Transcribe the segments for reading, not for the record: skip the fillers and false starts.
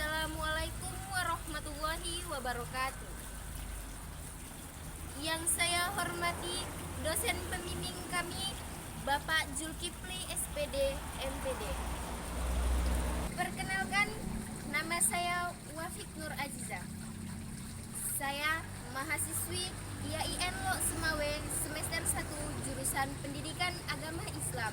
Assalamualaikum warahmatullahi wabarakatuh. Yang saya hormati dosen pembimbing kami, Bapak Zulkifli SPD MPD. Perkenalkan, nama saya Wafik Nur Aziza. Saya mahasiswi IAIN Lok Semawe semester 1 jurusan Pendidikan Agama Islam.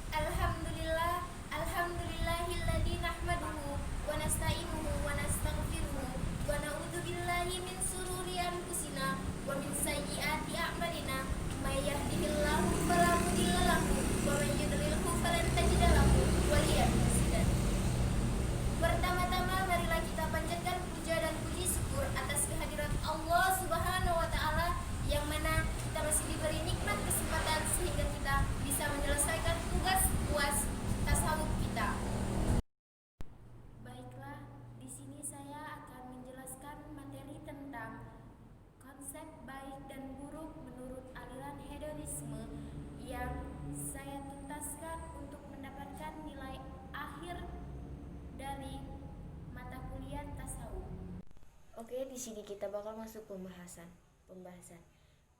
Alhamdulillah, alhamdulillahilladzi nahmaduhu wa nasta'inuhu wa nastaghfiruhu wa na'udzu billahi min sururi anfusina wa min sayyiati a'malina may yahdihillahu fala mudilla lahu wa may yudlilhu falan tajida lahu waliyan mursyida. Pertama-tama marilah kita panjatkan puja dan puji syukur atas kehadirat Allah Subhanahu wa taala yang mana kita masih diberi nikmat kesempatan sehingga kita bisa menyelesaikan tugas puas tasawuf kita. Baiklah, di sini saya akan menjelaskan materi tentang konsep baik dan buruk menurut aliran hedonisme yang saya tuntaskan untuk mendapatkan nilai akhir dari mata kuliah tasawuf. Oke, di sini kita bakal masuk pembahasan.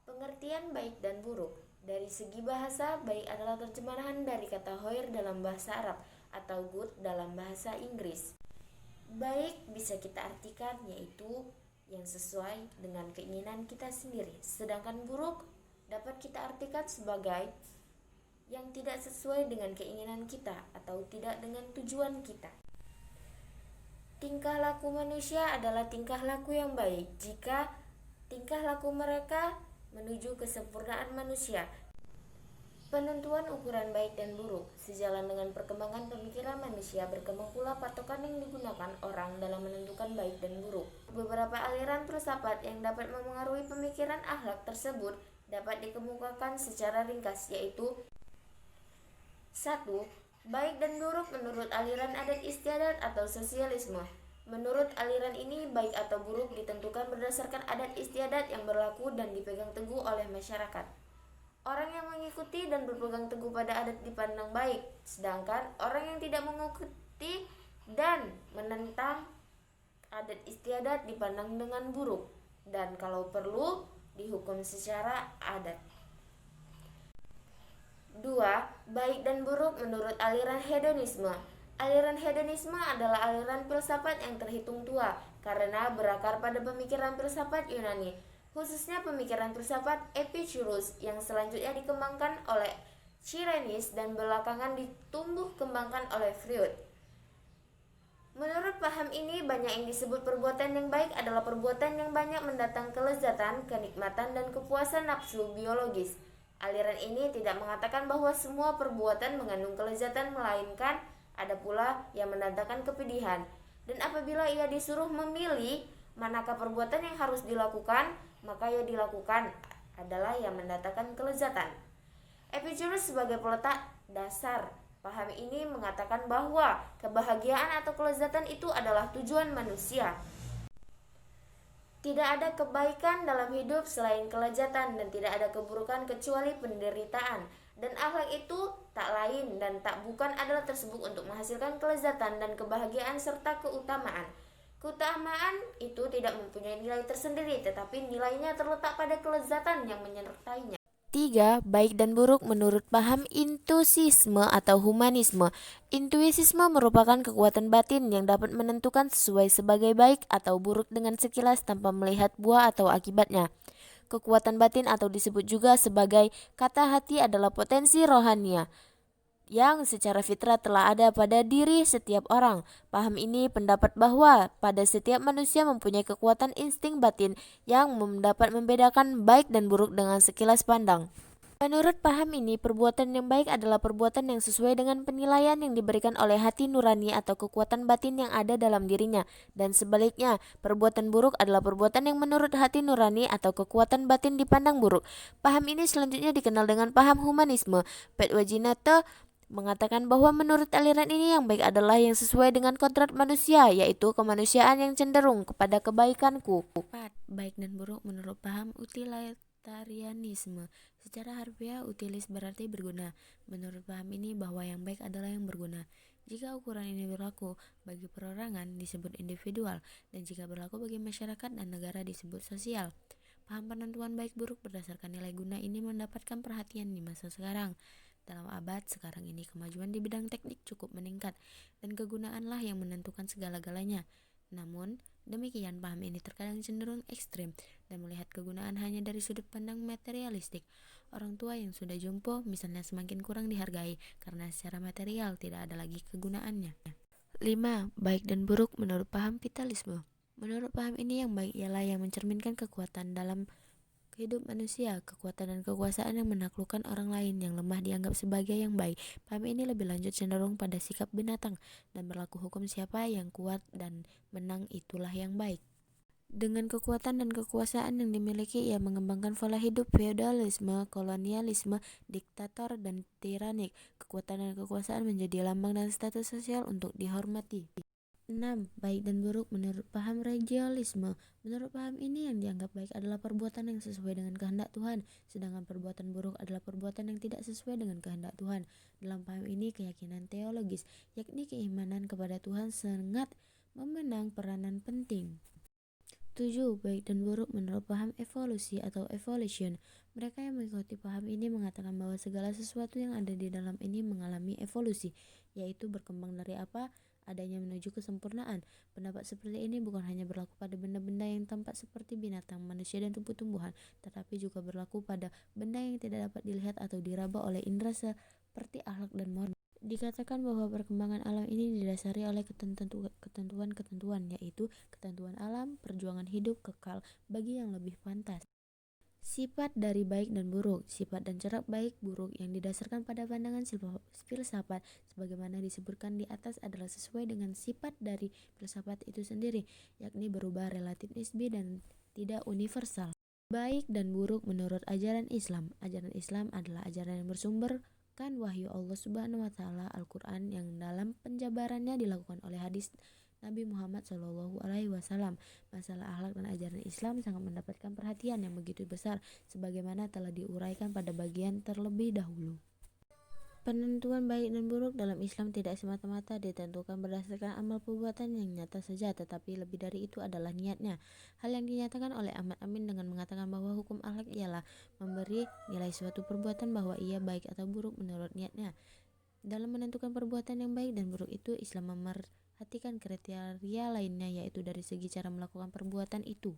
Pengertian baik dan buruk. Dari segi bahasa, baik adalah terjemahan dari kata khair dalam bahasa Arab atau good dalam bahasa Inggris. Baik bisa kita artikan yaitu yang sesuai dengan keinginan kita sendiri, sedangkan buruk dapat kita artikan sebagai yang tidak sesuai dengan keinginan kita atau tidak dengan tujuan kita. Tingkah laku manusia adalah tingkah laku yang baik jika tingkah laku mereka menuju kesempurnaan manusia. Penentuan ukuran baik dan buruk sejalan dengan perkembangan pemikiran manusia, berkembang pula patokan yang digunakan orang dalam menentukan baik dan buruk. Beberapa aliran filsafat yang dapat memengaruhi pemikiran akhlak tersebut dapat dikemukakan secara ringkas, yaitu 1. Baik dan buruk menurut aliran adat istiadat atau sosialisme. Menurut aliran ini, baik atau buruk ditentukan berdasarkan adat istiadat yang berlaku dan dipegang teguh oleh masyarakat. Orang yang mengikuti dan berpegang teguh pada adat dipandang baik, sedangkan orang yang tidak mengikuti dan menentang adat istiadat dipandang dengan buruk, dan kalau perlu dihukum secara adat. 2. Baik dan buruk menurut aliran hedonisme. Aliran hedonisme adalah aliran filsafat yang terhitung tua karena berakar pada pemikiran filsafat Yunani, khususnya pemikiran filsafat Epicurus yang selanjutnya dikembangkan oleh Cyrenis dan belakangan ditumbuh kembangkan oleh Freud. Menurut paham ini, banyak yang disebut perbuatan yang baik adalah perbuatan yang banyak mendatang kelezatan, kenikmatan, dan kepuasan nafsu biologis. Aliran ini tidak mengatakan bahwa semua perbuatan mengandung kelezatan, melainkan ada pula yang mendatangkan kepedihan. Dan apabila ia disuruh memilih manakah perbuatan yang harus dilakukan, maka yang dilakukan adalah yang mendatangkan kelezatan. Epicurus sebagai peletak dasar paham ini mengatakan bahwa kebahagiaan atau kelezatan itu adalah tujuan manusia. Tidak ada kebaikan dalam hidup selain kelezatan dan tidak ada keburukan kecuali penderitaan. Dan akhlak itu tak lain dan tak bukan adalah tersebut untuk menghasilkan kelezatan dan kebahagiaan serta keutamaan. Keutamaan itu tidak mempunyai nilai tersendiri, tetapi nilainya terletak pada kelezatan yang menyertainya. 3. Baik dan buruk menurut paham intuisisme atau humanisme. Intuisisme merupakan kekuatan batin yang dapat menentukan sesuai sebagai baik atau buruk dengan sekilas tanpa melihat buah atau akibatnya. Kekuatan batin atau disebut juga sebagai kata hati adalah potensi rohania yang secara fitrah telah ada pada diri setiap orang. Paham ini pendapat bahwa pada setiap manusia mempunyai kekuatan insting batin yang dapat membedakan baik dan buruk dengan sekilas pandang. Menurut paham ini, perbuatan yang baik adalah perbuatan yang sesuai dengan penilaian yang diberikan oleh hati nurani atau kekuatan batin yang ada dalam dirinya, dan sebaliknya, perbuatan buruk adalah perbuatan yang menurut hati nurani atau kekuatan batin dipandang buruk. Paham ini selanjutnya dikenal dengan paham humanisme. Petwajinata mengatakan bahwa menurut aliran ini yang baik adalah yang sesuai dengan kodrat manusia, yaitu kemanusiaan yang cenderung kepada kebaikanku. 4. Baik dan buruk menurut paham utilitarianisme. Secara harfiah, utilis berarti berguna. Menurut paham ini bahwa yang baik adalah yang berguna. Jika ukuran ini berlaku bagi perorangan disebut individual, dan jika berlaku bagi masyarakat dan negara disebut sosial. Paham penentuan baik buruk berdasarkan nilai guna ini mendapatkan perhatian di masa sekarang. Dalam abad sekarang ini kemajuan di bidang teknik cukup meningkat, dan kegunaanlah yang menentukan segala-galanya. Namun, demikian paham ini terkadang cenderung ekstrim dan melihat kegunaan hanya dari sudut pandang materialistik. Orang tua yang sudah jompo misalnya semakin kurang dihargai karena secara material tidak ada lagi kegunaannya. 5. Baik dan buruk menurut paham vitalisme. Menurut paham ini yang baik ialah yang mencerminkan kekuatan dalam hidup manusia, kekuatan dan kekuasaan yang menaklukkan orang lain, yang lemah dianggap sebagai yang baik. Paham ini lebih lanjut cenderung pada sikap binatang dan berlaku hukum siapa yang kuat dan menang itulah yang baik. Dengan kekuatan dan kekuasaan yang dimiliki, ia mengembangkan pola hidup feodalisme, kolonialisme, diktator, dan tiranik. Kekuatan dan kekuasaan menjadi lambang dan status sosial untuk dihormati. 6. Baik dan buruk menurut paham regionalisme. Menurut paham ini yang dianggap baik adalah perbuatan yang sesuai dengan kehendak Tuhan, sedangkan perbuatan buruk adalah perbuatan yang tidak sesuai dengan kehendak Tuhan. Dalam paham ini keyakinan teologis, yakni keimanan kepada Tuhan sangat memenang peranan penting. 7. Baik dan buruk menurut paham evolusi atau evolution. Mereka yang mengikuti paham ini mengatakan bahwa segala sesuatu yang ada di dalam ini mengalami evolusi, yaitu berkembang dari apa adanya menuju kesempurnaan. Pendapat seperti ini bukan hanya berlaku pada benda-benda yang tampak seperti binatang, manusia, dan tumbuh-tumbuhan, tetapi juga berlaku pada benda yang tidak dapat dilihat atau diraba oleh indera seperti akhlak dan moral. Dikatakan bahwa perkembangan alam ini didasari oleh ketentuan-ketentuan, yaitu ketentuan alam, perjuangan hidup kekal bagi yang lebih pantas. Sifat dari baik dan buruk. Sifat dan corak baik buruk yang didasarkan pada pandangan filsafat sebagaimana disebutkan di atas adalah sesuai dengan sifat dari filsafat itu sendiri, yakni berubah relatif nisbi dan tidak universal. Baik dan buruk menurut ajaran Islam. Ajaran Islam adalah ajaran yang bersumberkan wahyu Allah Subhanahu wa taala Al-Qur'an yang dalam penjabarannya dilakukan oleh hadis Nabi Muhammad SAW. Masalah akhlak dan ajaran Islam sangat mendapatkan perhatian yang begitu besar sebagaimana telah diuraikan pada bagian terlebih dahulu. Penentuan baik dan buruk dalam Islam tidak semata-mata ditentukan berdasarkan amal perbuatan yang nyata saja, tetapi lebih dari itu adalah niatnya. Hal yang dinyatakan oleh Ahmad Amin dengan mengatakan bahwa hukum akhlak ialah memberi nilai suatu perbuatan bahwa ia baik atau buruk menurut niatnya. Dalam menentukan perbuatan yang baik dan buruk itu, Islam memerhatikan kriteria lainnya, yaitu dari segi cara melakukan perbuatan itu.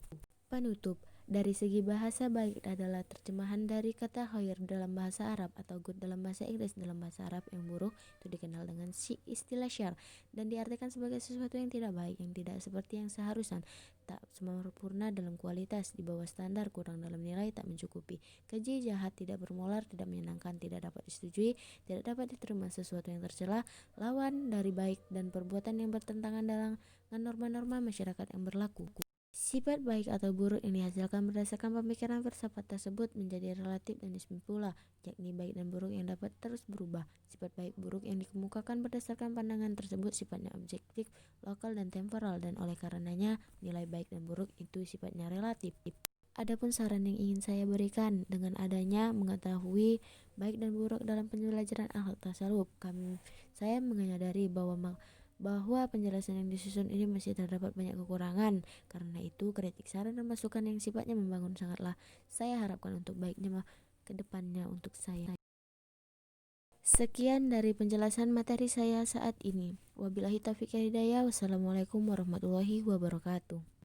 Penutup. Dari segi bahasa, baik adalah terjemahan dari kata khair dalam bahasa Arab atau good dalam bahasa Inggris. Dalam bahasa Arab, yang buruk itu dikenal dengan istilah syarr dan diartikan sebagai sesuatu yang tidak baik, yang tidak seperti yang seharusnya, tak sempurna dalam kualitas, di bawah standar, kurang dalam nilai, tak mencukupi, keji, jahat, tidak bermolar, tidak menyenangkan, tidak dapat disetujui, tidak dapat diterima, sesuatu yang tercela, lawan dari baik, dan perbuatan yang bertentangan dengan norma-norma masyarakat yang berlaku. Sifat baik atau buruk yang dihasilkan berdasarkan pemikiran filsafat tersebut menjadi relatif dan nisbi pula, yakni baik dan buruk yang dapat terus berubah. Sifat baik buruk yang dikemukakan berdasarkan pandangan tersebut sifatnya objektif, lokal, dan temporal, dan oleh karenanya nilai baik dan buruk itu sifatnya relatif. Adapun saran yang ingin saya berikan dengan adanya mengetahui baik dan buruk dalam pembelajaran akhlak tasawuf, saya menyadari bahwa penjelasan yang disusun ini masih terdapat banyak kekurangan. Karena itu, kritik, saran, dan masukan yang sifatnya membangun sangatlah saya harapkan untuk baiknya ke depannya untuk saya. Sekian dari penjelasan materi saya saat ini. Wabillahi taufiq wal hidayah. Wassalamualaikum warahmatullahi wabarakatuh.